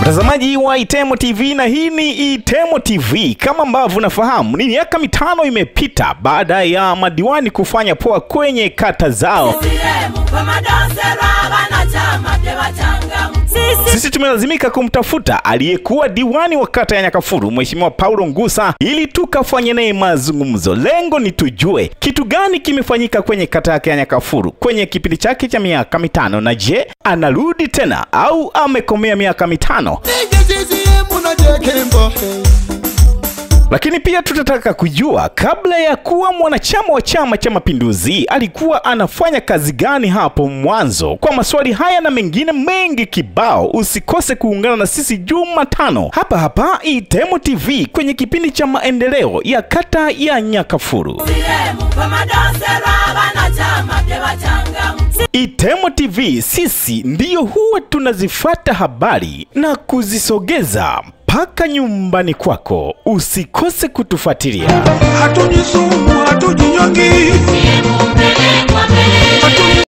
Mtazamaji wa Itemo TV, na hii ni Itemo TV. Kama ambavyo unafahamu, ni miaka 5 imepita baada ya madiwani kufanya poa kwenye kata zao. Sisi tumelazimika kumtafuta aliyekuwa diwani wa kata ya Nyakafuru, Mheshimiwa Paulo Ngusa, ili tukafanye naye mazungumzo. Lengo ni tujue kitu gani kimefanyika kwenye kata ya Nyakafuru kwenye kipindi chake cha miaka 5, na je, anarudi tena au amekomea miaka 5? Lakini pia tutataka kujua kabla ya kuwa mwanachama wa Chama cha Mapinduzi alikuwa anafanya kazi gani hapo mwanzo. Kwa maswali haya na mengine mengi kibao, usikose kuungana na sisi Jumatano hapa Itemo TV kwenye kipindi cha maendeleo ya kata ya Nyakafuru. Itemo TV, sisi ndiyo huwa tunazifuata habari na kuzisogeza mpaka nyumbani kwako. Usikose kutufuatilia. Hatujisumu, hatujinyongi.